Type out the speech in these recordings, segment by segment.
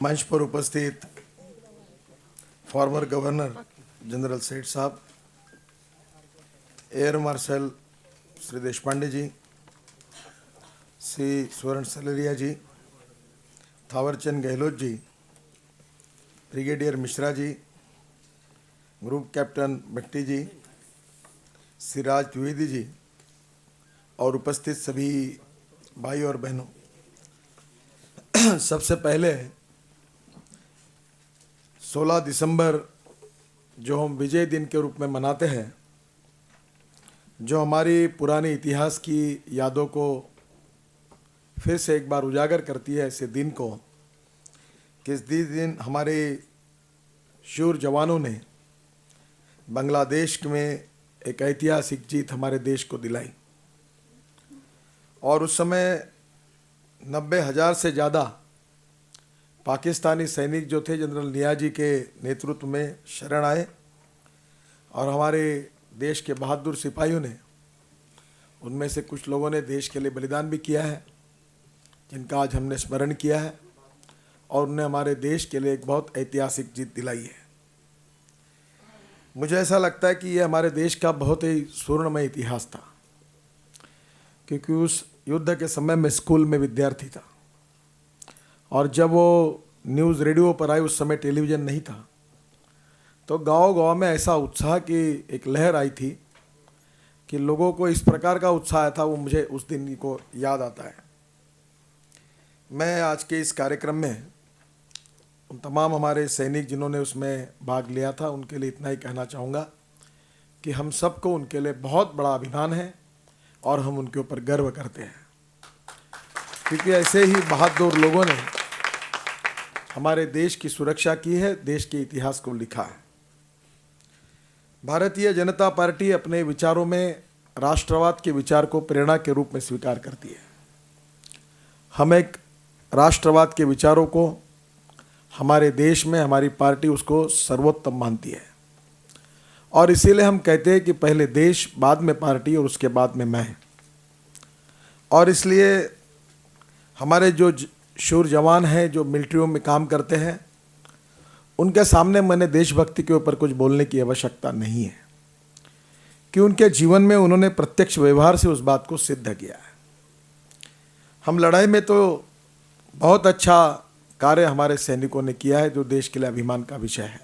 मंच पर उपस्थित फॉर्मर गवर्नर जनरल सेठ साहब, एयर मार्शल श्री देशपांडे जी, श्री स्वर्ण सलरिया जी, Thawarchand Gehlot ji, brigadier Mishra ji, group captain भट्टी जी, सिराज द्विवेदी जी और उपस्थित सभी भाई और बहनों, सबसे पहले 16 दिसंबर जो हम विजय दिन के रूप में मनाते हैं, जो हमारी पुराने इतिहास की यादों को फिर से एक बार उजागर करती है, ऐसे दिन को कि इस दिन हमारे शूर जवानों ने बांग्लादेश में एक ऐतिहासिक जीत हमारे देश को दिलाई और उस समय 90,000 से ज़्यादा पाकिस्तानी सैनिक जो थे जनरल नियाजी के नेतृत्व में शरण आए और हमारे देश के बहादुर सिपाहियों ने, उनमें से कुछ लोगों ने देश के लिए बलिदान भी किया है, जिनका आज हमने स्मरण किया है और उन्हें हमारे देश के लिए एक बहुत ऐतिहासिक जीत दिलाई है। मुझे ऐसा लगता है कि ये हमारे देश का बहुत ही स्वर्णमय इतिहास था, क्योंकि उस युद्ध के समय में स्कूल में विद्यार्थी था और जब वो न्यूज़ रेडियो पर आई, उस समय टेलीविज़न नहीं था, तो गांव-गांव में ऐसा उत्साह की एक लहर आई थी कि लोगों को इस प्रकार का उत्साह था, वो मुझे उस दिन को याद आता है। मैं आज के इस कार्यक्रम में उन तमाम हमारे सैनिक जिन्होंने उसमें भाग लिया था, उनके लिए इतना ही कहना चाहूँगा कि हम सबको उनके लिए बहुत बड़ा अभिमान है और हम उनके ऊपर गर्व करते हैं, क्योंकि ऐसे ही बहादुर लोगों ने हमारे देश की सुरक्षा की है, देश के इतिहास को लिखा है। भारतीय जनता पार्टी अपने विचारों में राष्ट्रवाद के विचार को प्रेरणा के रूप में स्वीकार करती है। हम एक राष्ट्रवाद के विचारों को हमारे देश में हमारी पार्टी उसको सर्वोत्तम मानती है और इसीलिए हम कहते हैं कि पहले देश, बाद में पार्टी और उसके बाद में मैं। और इसलिए हमारे जो शूर जवान हैं जो मिलिट्रियों में काम करते हैं, उनके सामने मैंने देशभक्ति के ऊपर कुछ बोलने की आवश्यकता नहीं है, कि उनके जीवन में उन्होंने प्रत्यक्ष व्यवहार से उस बात को सिद्ध किया है। हम लड़ाई में तो बहुत अच्छा कार्य हमारे सैनिकों ने किया है, जो देश के लिए अभिमान का विषय है,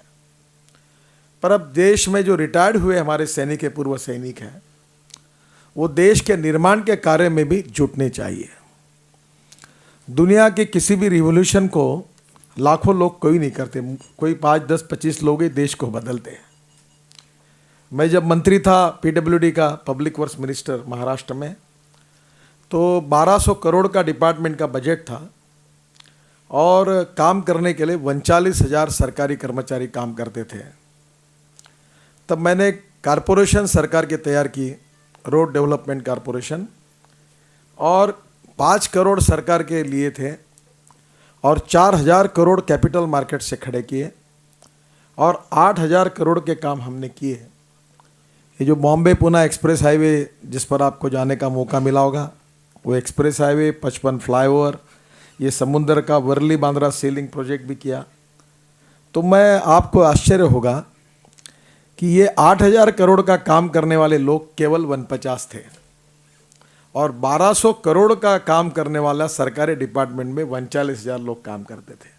पर अब देश में जो रिटायर्ड हुए हमारे सैनिक के पूर्व सैनिक हैं, वो देश के निर्माण के कार्य में भी जुटने चाहिए। दुनिया के किसी भी रिवॉल्यूशन को लाखों लोग कोई नहीं करते, कोई 5, 10, 25 लोग ही देश को बदलते हैं। मैं जब मंत्री था पीडब्ल्यूडी का, पब्लिक वर्क्स मिनिस्टर महाराष्ट्र में, तो 1200 करोड़ का डिपार्टमेंट का बजट था और काम करने के लिए 39,000 सरकारी कर्मचारी काम करते थे। तब मैंने कारपोरेशन सरकार की तैयार की, रोड डेवलपमेंट कारपोरेशन, और 5 करोड़ सरकार के लिए थे और 4,000 करोड़ कैपिटल मार्केट से खड़े किए और 8,000 करोड़ के काम हमने किए। ये जो बॉम्बे पुणे एक्सप्रेस हाईवे, जिस पर आपको जाने का मौका मिला होगा, वो एक्सप्रेस हाईवे, 55 फ्लाईओवर, ये समुद्र का वर्ली बांद्रा सीलिंग प्रोजेक्ट भी किया। तो मैं आपको आश्चर्य होगा कि ये 8,000 करोड़ का काम करने वाले लोग केवल 49 थे और 1200 करोड़ का काम करने वाला सरकारी डिपार्टमेंट में 39,000 लोग काम करते थे।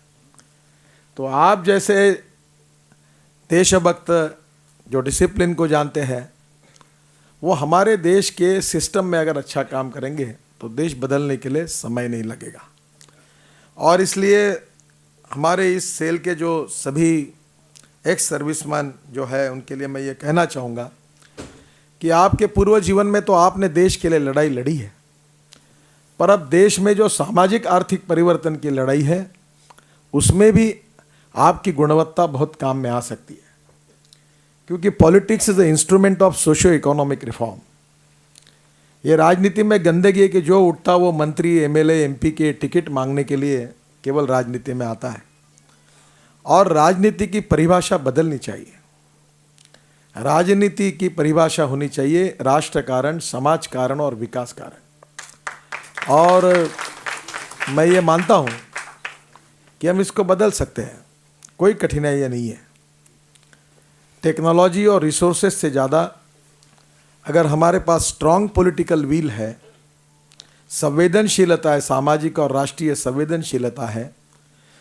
तो आप जैसे देशभक्त जो डिसिप्लिन को जानते हैं, वो हमारे देश के सिस्टम में अगर अच्छा काम करेंगे तो देश बदलने के लिए समय नहीं लगेगा। और इसलिए हमारे इस सेल के जो सभी एक्स सर्विसमैन जो है, उनके लिए मैं ये कहना चाहूँगा कि आपके पूर्व जीवन में तो आपने देश के लिए लड़ाई लड़ी है, पर अब देश में जो सामाजिक आर्थिक परिवर्तन की लड़ाई है, उसमें भी आपकी गुणवत्ता बहुत काम में आ सकती है, क्योंकि politics is the instrument of socio economic reform. ये राजनीति में गंदगी है कि जो उठता वो मंत्री, एमएलए, एमपी के टिकट मांगने के लिए केवल राजनीति में आता है, और राजनीति की परिभाषा बदलनी चाहिए। राजनीति की परिभाषा होनी चाहिए राष्ट्र कारण, समाज कारण और विकास कारण। और मैं ये मानता हूँ कि हम इसको बदल सकते हैं, कोई कठिनाई नहीं है। टेक्नोलॉजी और रिसोर्सेज से ज़्यादा अगर हमारे पास स्ट्रॉन्ग पॉलिटिकल विल है, संवेदनशीलता है, सामाजिक और राष्ट्रीय संवेदनशीलता है,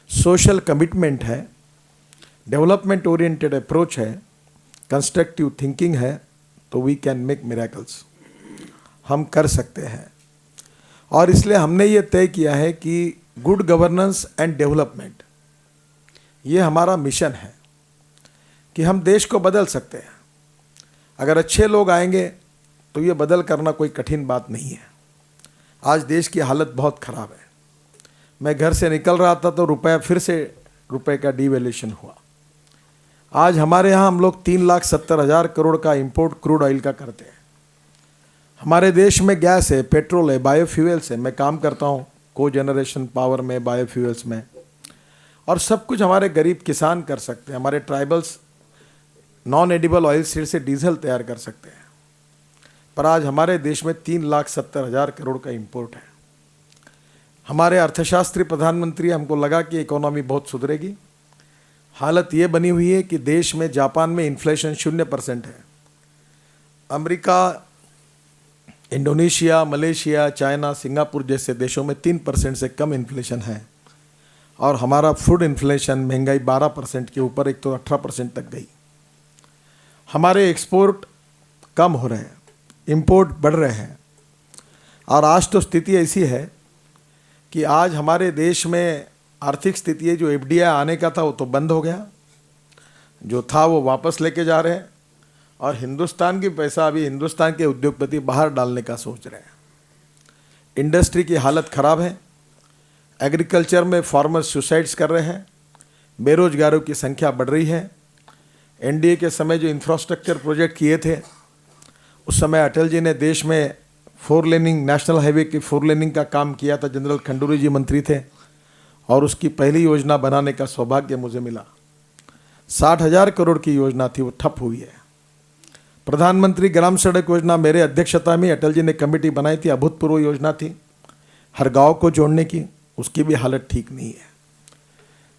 सोशल कमिटमेंट है, डेवलपमेंट ओरिएंटेड अप्रोच है, कंस्ट्रक्टिव थिंकिंग है, तो वी कैन मेक मिरेकल्स। हम कर सकते हैं। और इसलिए हमने ये तय किया है कि गुड गवर्नेंस एंड डेवलपमेंट, ये हमारा मिशन है कि हम देश को बदल सकते हैं। अगर अच्छे लोग आएंगे तो ये बदल करना कोई कठिन बात नहीं है। आज देश की हालत बहुत ख़राब है। मैं घर से निकल रहा था तो रुपया फिर से रुपए का डिवैल्यूएशन हुआ। आज हमारे यहाँ हम लोग 3,70,000 करोड़ का इंपोर्ट क्रूड ऑयल का करते हैं। हमारे देश में गैस है, पेट्रोल है, बायोफ्यूल्स है। मैं काम करता हूँ को जनरेशन पावर में, बायोफ्यूल्स में, और सब कुछ हमारे गरीब किसान कर सकते हैं। हमारे tribals non edible oil seed से डीजल तैयार कर सकते हैं। पर आज हमारे देश में 3,70,000 करोड़ का इंपोर्ट है। हमारे अर्थशास्त्री प्रधानमंत्री, हमको लगा कि इकोनॉमी बहुत सुधरेगी। हालत ये बनी हुई है कि देश में, जापान में इन्फ्लेशन 0% है। America, Indonesia, Malaysia, China, Singapore जैसे देशों में 3% से कम इन्फ्लेशन है। और हमारा फूड इन्फ्लेशन, महंगाई 12% के ऊपर, एक तो 18% तक गई। हमारे एक्सपोर्ट कम हो रहे हैं, इंपोर्ट बढ़ रहे हैं। और आज तो स्थिति ऐसी है कि आज हमारे देश में आर्थिक स्थिति है, जो एफडीआई आने का था वो तो बंद हो गया, जो था वो वापस लेके जा रहे हैं। और हिंदुस्तान की पैसा अभी हिंदुस्तान के उद्योगपति बाहर डालने का सोच रहे हैं। इंडस्ट्री की हालत ख़राब है। एग्रीकल्चर में फार्मर्स सुसाइड्स कर रहे हैं। बेरोजगारों की संख्या बढ़ रही है। एनडीए के समय जो इंफ्रास्ट्रक्चर प्रोजेक्ट किए थे, उस समय अटल जी ने देश में 4 लेनिंग, नेशनल हाईवे की 4 लेनिंग का काम किया था। जनरल खंडूरी जी मंत्री थे और उसकी पहली योजना बनाने का सौभाग्य मुझे मिला। 60,000 करोड़ की योजना थी, वो ठप हुई है। प्रधानमंत्री ग्राम सड़क योजना मेरे अध्यक्षता में अटल जी ने कमेटी बनाई थी, अभूतपूर्व योजना थी हर गांव को जोड़ने की, उसकी भी हालत ठीक नहीं है।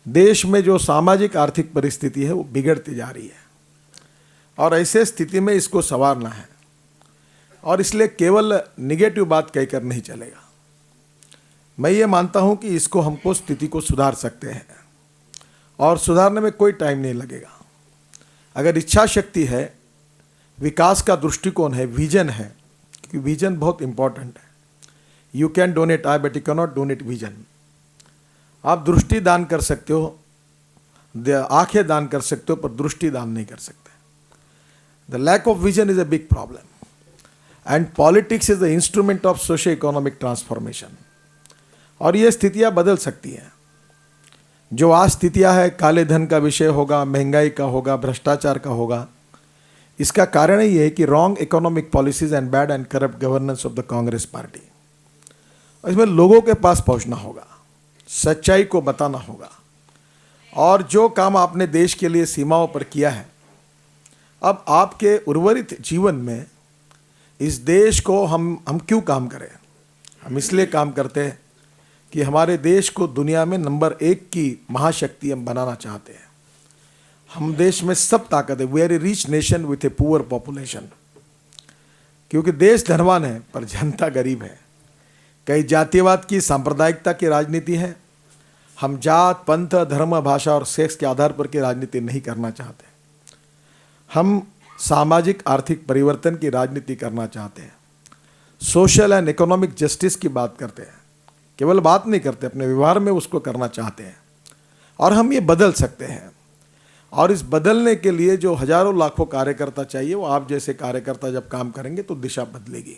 देश में जो सामाजिक आर्थिक परिस्थिति है वो बिगड़ती जा रही है और ऐसे स्थिति में इसको संवारना है। और इसलिए केवल निगेटिव बात कहकर नहीं चलेगा। मैं ये मानता हूँ कि इसको हमको स्थिति को सुधार सकते हैं और सुधारने में कोई टाइम नहीं लगेगा। अगर इच्छा शक्ति है, विकास का दृष्टिकोण है, विजन है, क्योंकि विजन बहुत इंपॉर्टेंट है। You can donate I but you can not donate vision. आप दृष्टि दान कर सकते हो, आंखें दान कर सकते हो, पर दृष्टि दान नहीं कर सकते। The lack of vision is a big problem and politics is the instrument of socio economic transformation. और ये स्थितियां बदल सकती हैं। जो आज स्थितियां है, काले धन का विषय होगा, महंगाई का होगा, भ्रष्टाचार का होगा, इसका कारण ही है कि wrong economic policies and bad and corrupt governance of the Congress party. इसमें लोगों के पास पहुंचना होगा, सच्चाई को बताना होगा। और जो काम आपने देश के लिए सीमाओं पर किया है, अब आपके उर्वरित जीवन में इस देश को हम क्यों काम करें? हम इसलिए काम करते हैं कि हमारे देश को दुनिया में नंबर 1 की महाशक्ति हम बनाना चाहते हैं। हम देश में सब ताकत है। We are a rich nation with a poor population. क्योंकि देश धनवान है पर जनता गरीब है। कई जातिवाद की, सांप्रदायिकता की राजनीति है। हम जात, पंथ, धर्म, भाषा और सेक्स के आधार पर की राजनीति नहीं करना चाहते। हम सामाजिक आर्थिक परिवर्तन की राजनीति करना चाहते हैं। सोशल एंड इकोनॉमिक जस्टिस की बात करते हैं। केवल बात नहीं करते, अपने व्यवहार में उसको करना चाहते हैं। और हम ये बदल सकते हैं। और इस बदलने के लिए जो हजारों लाखों कार्यकर्ता चाहिए, वो आप जैसे कार्यकर्ता जब काम करेंगे तो दिशा बदलेगी।